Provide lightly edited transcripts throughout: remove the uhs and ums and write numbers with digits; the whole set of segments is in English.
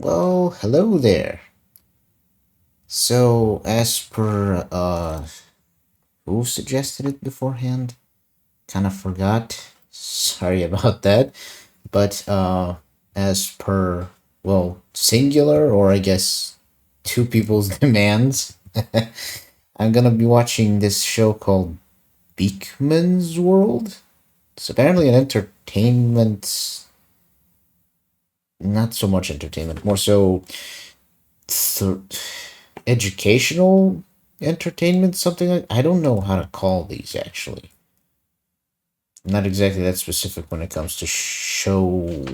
Well, hello there. So, as per, who suggested it beforehand? Kind of forgot. Sorry about that. But, as per, well, singular, or I guess two people's demands, I'm gonna be watching this show called Beakman's World. It's apparently an entertainment, not so much entertainment, more so th- educational entertainment, something like. I don't know how to call these actually. I'm not exactly that specific when it comes to show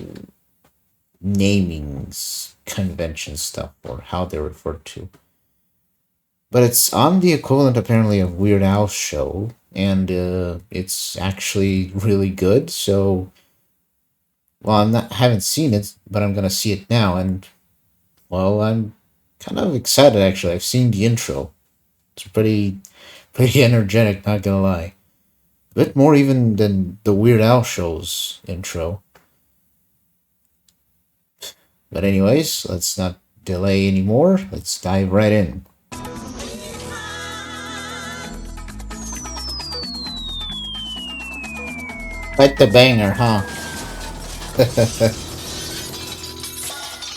namings, convention stuff, or how they're referred to. But it's on the equivalent, apparently, of Weird Al's show, and it's actually really good. So, well, haven't seen it, but I'm gonna see it now, and well, I'm kind of excited actually. I've seen the intro. It's pretty energetic, not gonna lie. A bit more even than the Weird Al show's intro. But anyways, let's not delay anymore. Let's dive right in. Quite the banger, huh?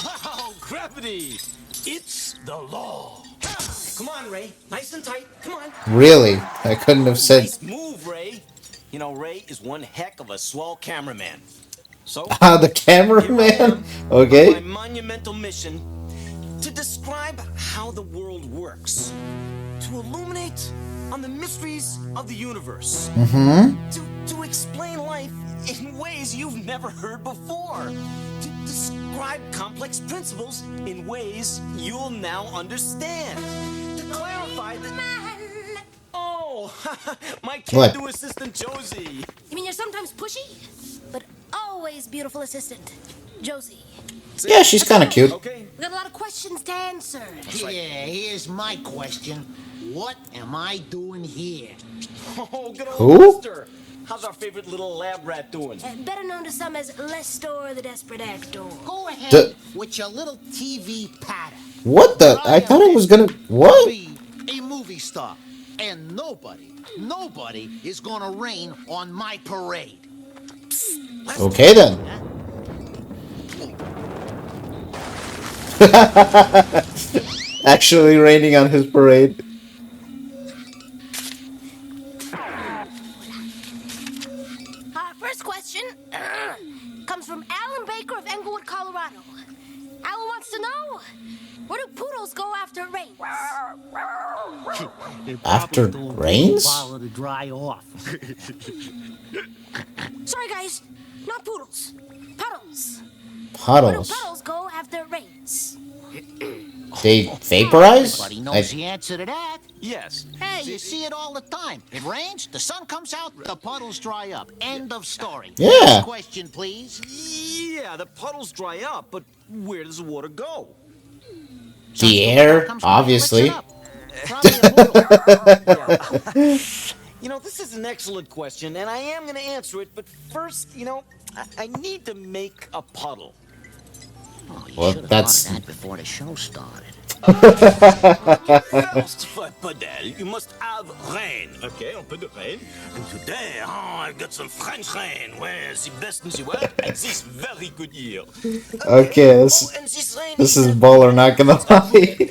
Wow, gravity! It's the law. Come on, Ray. Nice and tight. Come on. Really? I couldn't have said. Nice move, Ray. You know, Ray is one heck of a swell cameraman. So, Ah, the here I cameraman? am Okay. on my monumental mission to describe how the world works, to illuminate on the mysteries of the universe, to explain life in ways you've never heard before, to describe complex principles in ways you'll now understand, to clarify the... Oh, my can-do assistant Josie. You mean you're sometimes pushy, but always beautiful assistant, Josie. Yeah, she's kind of cute. Okay. We got a lot of questions to answer. Yeah, here's my question. What am I doing here? Oh, good old Who? Lester. How's our favorite little lab rat doing? Better known to some as Lestor the Desperate Actor. Go ahead The- with your little TV patter. What the? I thought it was gonna. What? Be a movie star. And nobody is gonna rain on my parade. Okay then. Actually raining on his parade. First question comes from Alan Baker of Englewood, Colorado. Alan wants to know, where do poodles go after it rains? After rains? Follow to dry off. Sorry, guys, not poodles. Puddles. Where do Puddles. puddles go after it rains? They vaporize? Everybody knows the answer to that. Yes. Hey, you see it all the time. It rains, the sun comes out, the puddles dry up. End of story. Yeah. Next question, please. Yeah, the puddles dry up, but where does the water go? The air, obviously. Probably a poodle. You know, this is an excellent question, and I am going to answer it, but first, you know, I need to make a puddle. Oh, you Well, should have that's- thought of that before the show started. First, for a puddle, you must have rain. Okay, un peu de rain. And today, I've got some French rain, where the best in the world, and this very good year. Okay, Oh, this, and this rain this is baller, not gonna lie.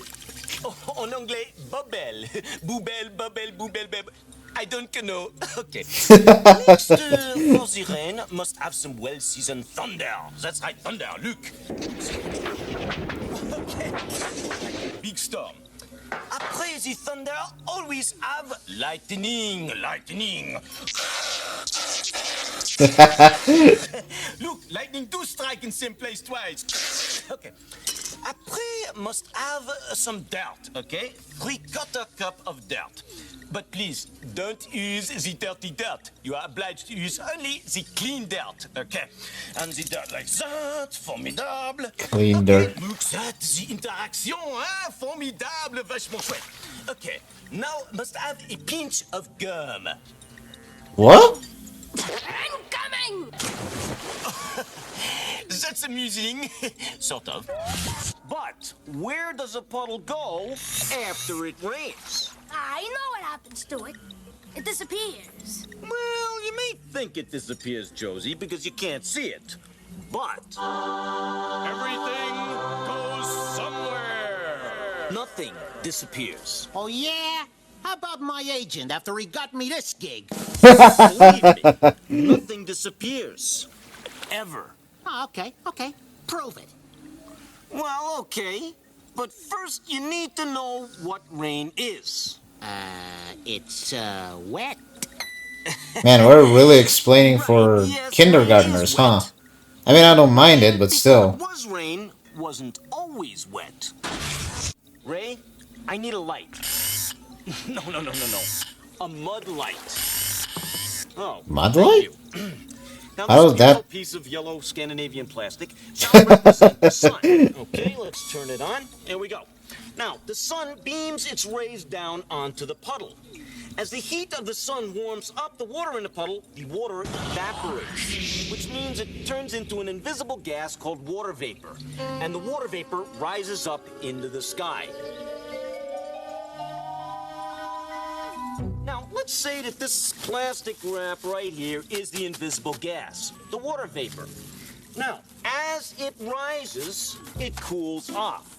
Oh, en anglais, bubble. Boubelle, bubble, boubelle, bubble. I don't know. Okay. Next, for the rain, must have some well-seasoned thunder. That's right, thunder, look. Okay. Big storm. Après the thunder, always have lightning, lightning. Look, lightning do strike in same place twice. Okay. Après, must have some dirt, okay? 3/4 cup of dirt. But please, don't use the dirty dirt. You are obliged to use only the clean dirt, okay? And the dirt like that, formidable. Clean Okay, dirt. look that, the interaction, hein? Formidable, vachement chouette. Okay, now must have a pinch of gum. What? Incoming! That's amusing. Sort of. But where does a puddle go after it rains? I know what happens to it. It disappears. Well, you may think it disappears, Josie, because you can't see it. But everything goes somewhere. Nothing disappears. Oh, yeah? How about my agent after he got me this gig? Believe me, nothing disappears. Ever. Oh, okay. Prove it. Well, okay. But first, you need to know what rain is. It's, wet. Man, we're really explaining for Yes, kindergartners, it is huh? wet. I mean, I don't mind it, but Before still. it was rain, wasn't always wet. Ray, I need a light. No. A mud light. Oh, Mud thank light? you. Now, How this is that? beautiful piece of yellow Scandinavian plastic shall represent the sun. Okay, let's turn it on. Here we go. Now, the sun beams its rays down onto the puddle. As the heat of the sun warms up the water in the puddle, the water evaporates, which means it turns into an invisible gas called water vapor. And the water vapor rises up into the sky. Now, let's say that this plastic wrap right here is the invisible gas, the water vapor. Now, as it rises, it cools off.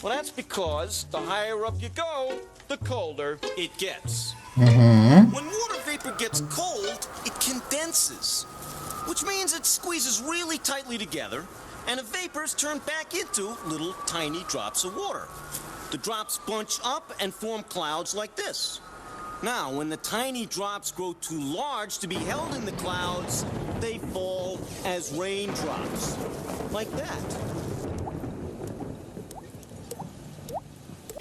Well, that's because the higher up you go, the colder it gets. When water vapor gets cold, it condenses, which means it squeezes really tightly together, and the vapors turn back into little tiny drops of water. The drops bunch up and form clouds like this. Now, when the tiny drops grow too large to be held in the clouds, they fall as raindrops, like that.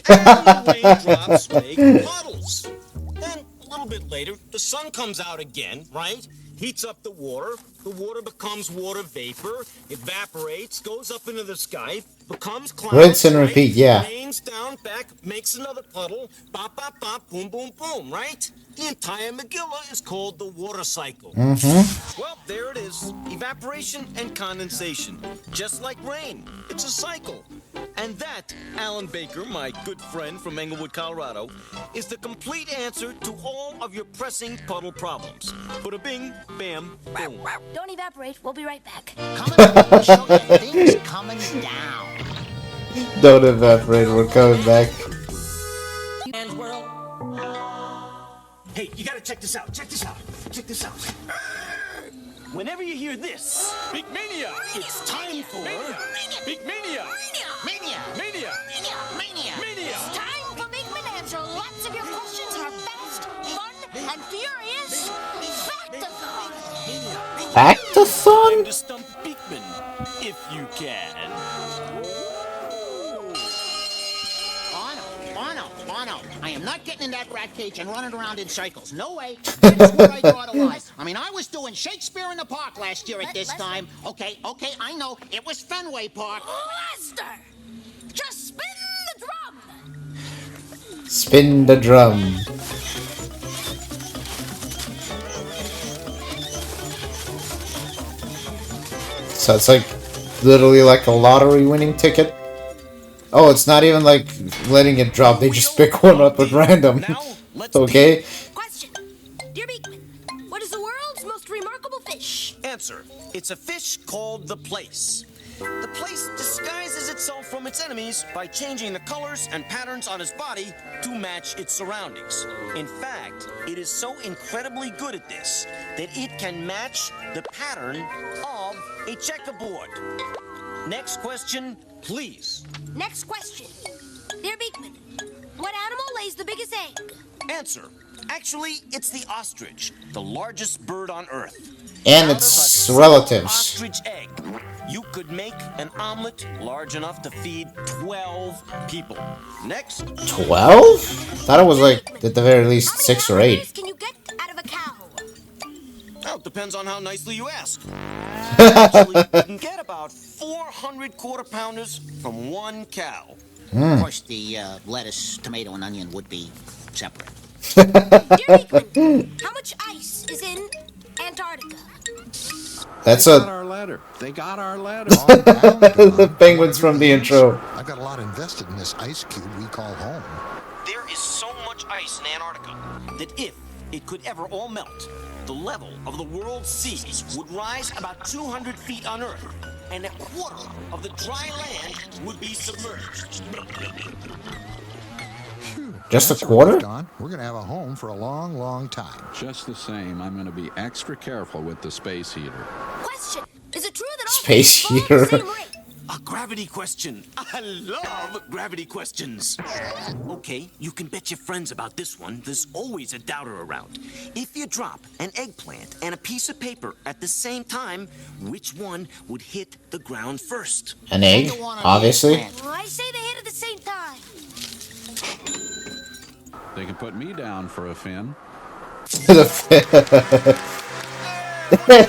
And the raindrops make puddles. Then, a little bit later, the sun comes out again, right? Heats up the water becomes water vapor, evaporates, goes up into the sky, becomes clouds, Rinse and right? repeat, yeah. Rains down, back, makes another puddle, bop, bop, bop, boom, boom, boom, right? The entire Megillah is called the water cycle. Well, there it is. Evaporation and condensation. Just like rain. It's a cycle. And that, Alan Baker, my good friend from Englewood, Colorado, is the complete answer to all of your pressing puddle problems. Bada bing, bam, boom. Don't evaporate. We'll be right back. Coming up on the show, things coming down. Don't evaporate, we're coming back. And world. Hey, you gotta check this out. Check this out. Check this out. Whenever you hear this, Beakmania, it's time for Beakmania. Mania. It's time for Beakman to answer lots of your questions in our fast, fun, and furious Factathon. Time Factathon? to stump Beakman, if you can. Bono, I am not getting in that rat cage and running around in circles. No way. That's where I draw the line. I mean, I was doing Shakespeare in the Park last year at this time. Okay, I know. It was Fenway Park. Lester, just spin the drum. Spin the drum. So it's like literally like a lottery winning ticket. Oh, it's not even like letting it drop. They just pick one up at random. Now, let's Okay. Question. Dear Beakman, what is the world's most remarkable fish? Answer. It's a fish called the plaice. The plaice disguises itself from its enemies by changing the colors and patterns on its body to match its surroundings. In fact, it is so incredibly good at this that it can match the pattern of a checkerboard. Next question, please. Next question. Dear Beakman, what animal lays the biggest egg? Answer. Actually, it's the ostrich, the largest bird on Earth. And Out of a its single relatives. ostrich egg, you could make an omelet large enough to feed 12 people. Next. 12? Thought it was like at the very least How many 6 or 8. hamburgers can you get out of a cow? Well, it depends on how nicely you ask. Actually, you can get about 400 quarter-pounders from one cow. Of course, the lettuce, tomato, and onion would be separate. Dear Beakman, how much ice is in Antarctica? That's They got a our letter. They got our letter. Calm down, the Don. penguins from the intro. I've got a lot invested in this ice cube we call home. There is so much ice in Antarctica that if it could ever all melt, the level of the world's seas would rise about 200 feet on Earth, and a quarter of the dry land would be submerged. Phew, Just a that's quarter? relief, Don. We're gonna have a home for a long, long time. Just the same, I'm going to be extra careful with the space heater. Question: is it true that all Space things fall at the heater. same rate? A gravity question. I love gravity questions. Okay, you can bet your friends about this one. There's always a doubter around. If you drop an eggplant and a piece of paper at the same time, which one would hit the ground first? An egg, Either one of the obviously. eggplant. Well, I say they hit at the same time. They can put me down for a fin.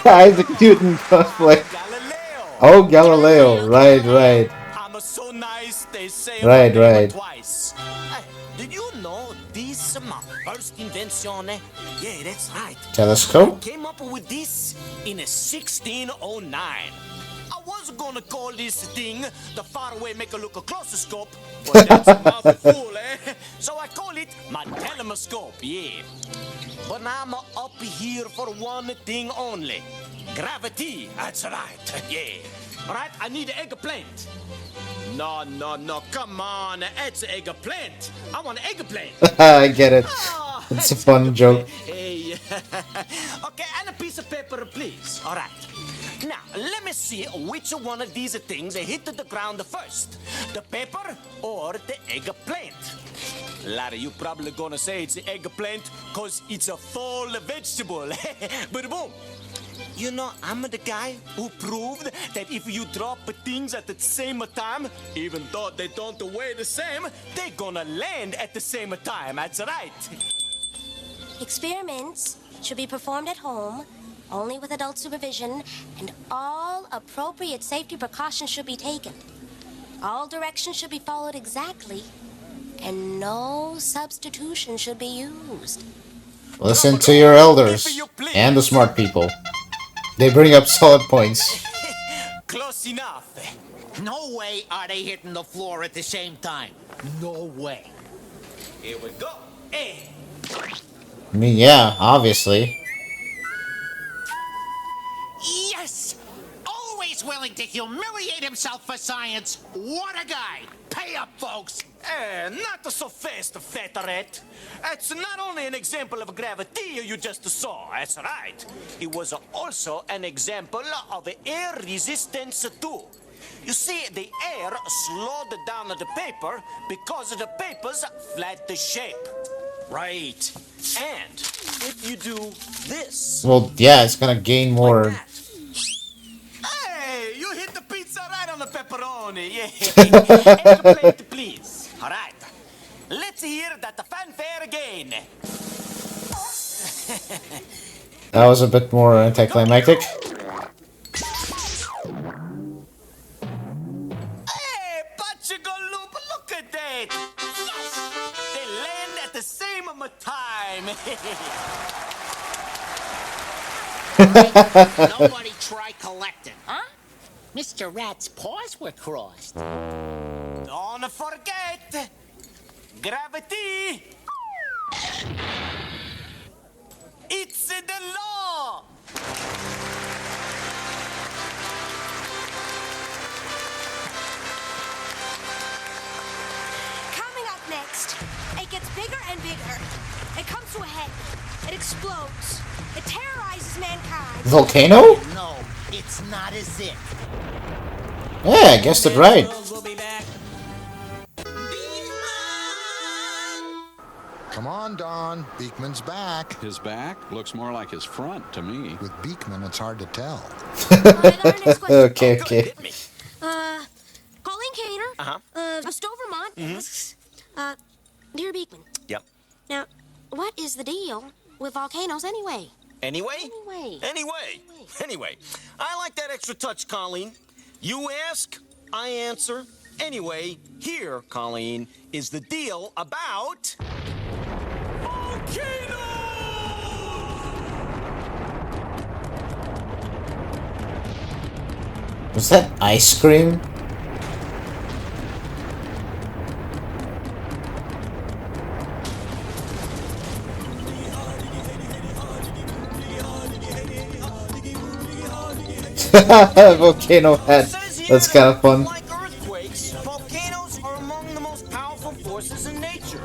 Isaac Newton cosplay. Galileo! Oh, Galileo. Right, right. I'm so nice, they say Right, my name right. twice. Hey, did you know this my first invention? Yeah, that's right. Telescope? Came up with this in 1609. I was gonna call this thing the faraway make a look a closer scope, but that's a mouthful, eh? So I call it my telescope, yeah. But I'm up here for one thing only. Gravity, that's right, yeah. Alright, I need an eggplant. No, come on, it's an eggplant. I want an eggplant. I get it. Oh, It's a fun joke. Hey, okay, and a piece of paper, please. All right. Now, let me see which one of these things hit the ground first. The paper or the eggplant? Larry, you probably gonna say it's the eggplant because it's a full vegetable. But boom. You know, I'm the guy who proved that if you drop things at the same time, even though they don't weigh the same, they're gonna land at the same time. That's right. Experiments should be performed at home, only with adult supervision, and all appropriate safety precautions should be taken. All directions should be followed exactly, and no substitution should be used. Listen to your elders and the smart people. They bring up solid points. Close enough. No way are they hitting the floor at the same time. No way. Here we go. Hey. I mean, yeah, obviously. Yes! Always willing to humiliate himself for science. What a guy! Pay up, folks! Not so fast, Fataret. It's not only an example of gravity you just saw, that's right. It was also an example of air resistance too. You see, the air slowed down the paper because the paper's flat shape. Right. And if you do this... Well, yeah, it's gonna gain more. Like that. Hey, you hit the pizza right on the pepperoni. Yeah. Eggplant, please. All right. Let's hear that fanfare again. That was a bit more anticlimactic. Hey, Pachigaloop, look at that. Yes. They land at the same time. Nobody try collecting. Huh? Mr. Rat's paws were crossed. Don't forget, gravity. It's the law. Coming up next, it gets bigger and bigger. It comes to a head. It explodes. It terrorizes mankind. Volcano? No, it's not as it. Yeah, I guessed it right. We'll be back. Come on, Don. Beakman's back. His back looks more like his front to me. With Beakman, it's hard to tell. Alright, our next question. Okay, Good, okay. hit me. Colleen Kaner, of Stowe, Vermont, asks, Dear Beakman, Yep. now, what is the deal with volcanoes anyway? Anyway? Anyway. Anyway. I like that extra touch, Colleen. You ask, I answer. Anyway, here, Colleen, is the deal about... volcanoes! Was that ice cream? Volcano head. That's kind of fun. Like earthquakes, volcanoes are among the most powerful forces in nature.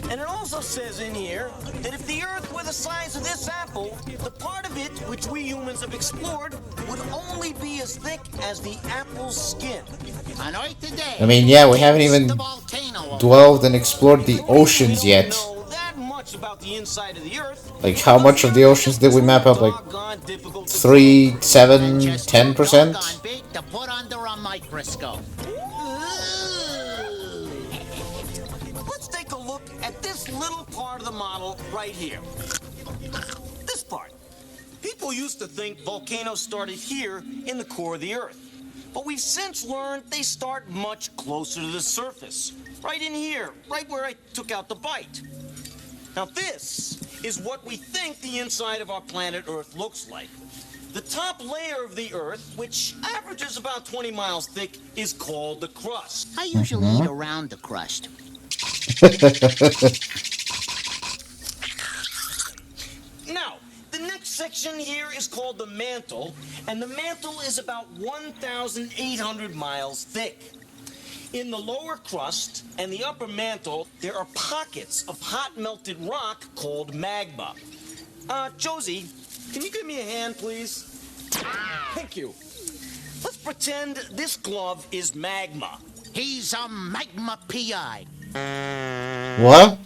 And it also says in here that if the Earth were the size of this apple, the part of it which we humans have explored would only be as thick as the apple's skin. On Earth today. I mean, yeah, we haven't even the volcano. dwelled and explored the oceans yet. Know that much about the inside of the Earth. Like, how much of the oceans did we map up? Like, 3, 7, 10%? Doggone big to put under a microscope. Let's take a look at this little part of the model right here. This part. People used to think volcanoes started here in the core of the Earth. But we've since learned they start much closer to the surface. Right in here, right where I took out the bite. Now this is what we think the inside of our planet Earth looks like. The top layer of the Earth, which averages about 20 miles thick, is called the crust. I usually eat around the crust. Now, the next section here is called the mantle, and the mantle is about 1,800 miles thick. In the lower crust and the upper mantle, there are pockets of hot melted rock called magma. Josie, can you give me a hand, please? Thank you. Let's pretend this glove is magma. He's a magma PI. What?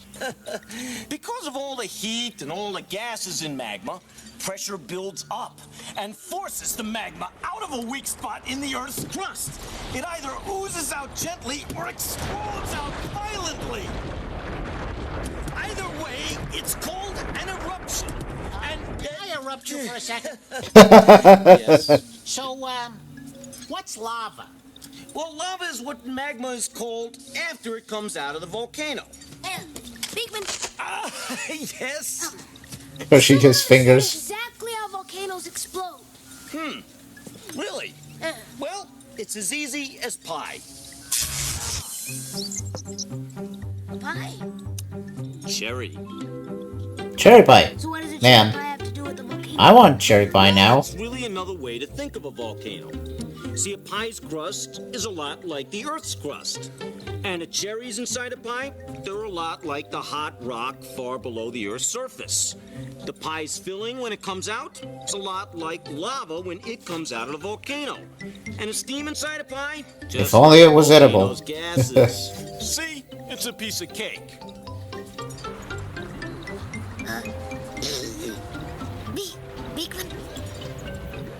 Because of all the heat and all the gases in magma, pressure builds up and forces the magma out of a weak spot in the Earth's crust. It either oozes out gently or explodes out violently. Either way, it's called an eruption. And Can I interrupt you for a second? yes. So, what's lava? Well, lava is what magma is called after it comes out of the volcano. Beakman. Yes. Pushing his fingers. Exactly how volcanoes explode. Really? Well, it's as easy as pie. Pie. Cherry. Cherry pie. So what does a Man. cherry pie have to do with the volcano? I want cherry pie now. It's really another way to think of a volcano. See, a pie's crust is a lot like the Earth's crust. And the cherries inside a pie, they're a lot like the hot rock far below the Earth's surface. The pie's filling when it comes out, it's a lot like lava when it comes out of the volcano. And the steam inside a pie, just If only it was like edible. those gases. See, it's a piece of cake. Beakman,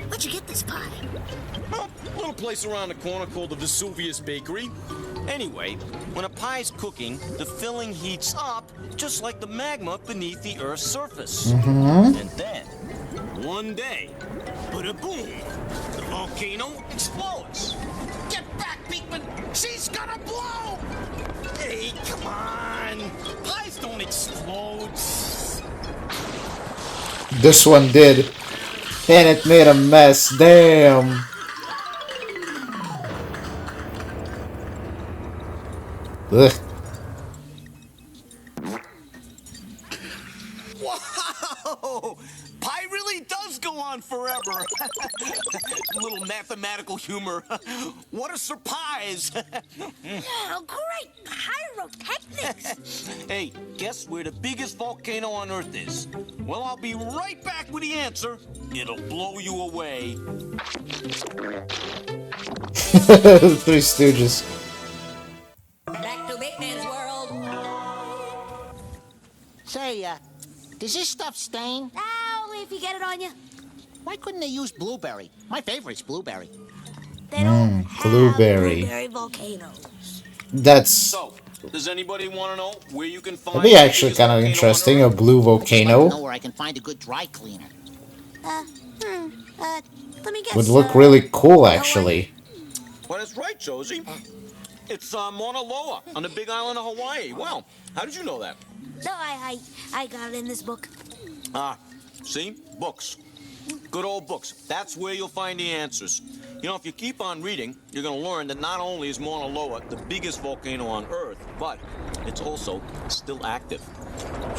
where'd you get this pie? Well, a little place around the corner called the Vesuvius Bakery. Anyway, when a pie's cooking, the filling heats up just like the magma beneath the Earth's surface. And then, one day, ba-da-boom, the volcano explodes. Get back, Beakman! She's gonna blow! Hey, come on! Pies don't explode. This one did. And it made a mess. Damn. Ugh. Whoa! Pie really does go on forever. A little mathematical humor. What a surprise! Oh, great pyrotechnics! Hey, guess where the biggest volcano on Earth is? Well, I'll be right back with the answer. It'll blow you away. Three Stooges. Back to Beakman's world. Say, does this stuff stain? Only if you get it on you. Why couldn't they use blueberry? My favorite's blueberry. They don't have blueberry. blueberry volcanoes. That's... So, does anybody want to know where you can find? That'd be actually kind of interesting, a blue I'd like to volcano. know where I can find a good dry cleaner. Let me guess. Would look really cool, actually. Well, that's right, Josie. It's Mauna Loa on the Big Island of Hawaii. Wow, how did you know that? No, I got it in this book. See? Books. Good old books. That's where you'll find the answers. You know, if you keep on reading, you're going to learn that not only is Mauna Loa the biggest volcano on Earth, but it's also still active.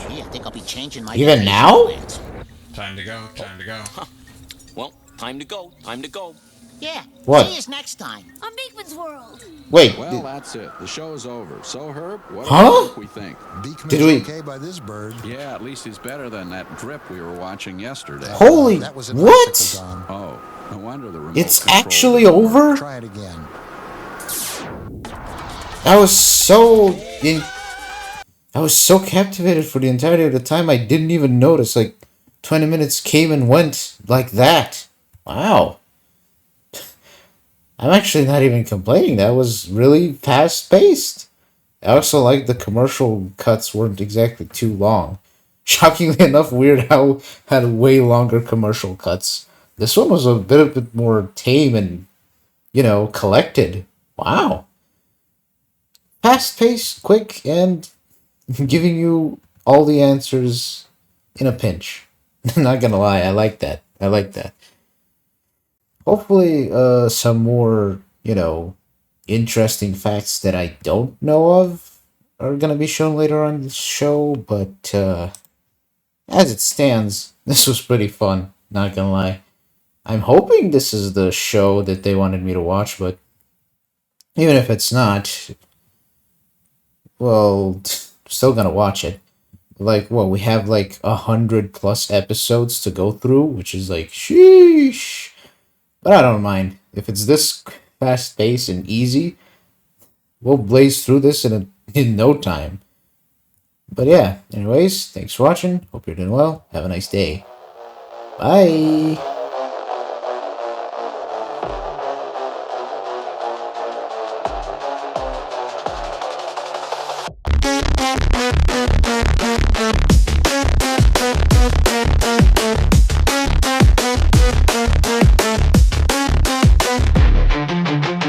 Gee, I think I'll be changing my Even vacation now? plans. Time to go. Time to go. Well, time to go. Time to go. Yeah. What? See you next time. On Beakman's World. Wait, Well, that's it. The show's over. So, Herb, what do Huh? you think we think? Beakman's Did we- okay by this bird. Yeah, at least he's better than that drip we were watching yesterday. Holy, That was an what? icicle, Don. Oh, no wonder the remote It's control actually didn't work. over? Try it again. I was so I was so captivated for the entirety of the time I didn't even notice. Like 20 minutes came and went like that. Wow. I'm actually not even complaining. That was really fast paced. I also like the commercial cuts weren't exactly too long. Shockingly enough, Weird Al had way longer commercial cuts. This one was a bit more tame and, collected. Wow. Fast paced, quick, and giving you all the answers in a pinch. Not gonna lie, I like that. Hopefully, some more, interesting facts that I don't know of are gonna be shown later on in the show, but, as it stands, this was pretty fun, not gonna lie. I'm hoping this is the show that they wanted me to watch, but even if it's not, well, still gonna watch it. Like, we have like 100+ episodes to go through, which is like, sheesh. But I don't mind. If it's this fast paced and easy, we'll blaze through this in no time. But yeah, anyways, thanks for watching. Hope you're doing well. Have a nice day. Bye.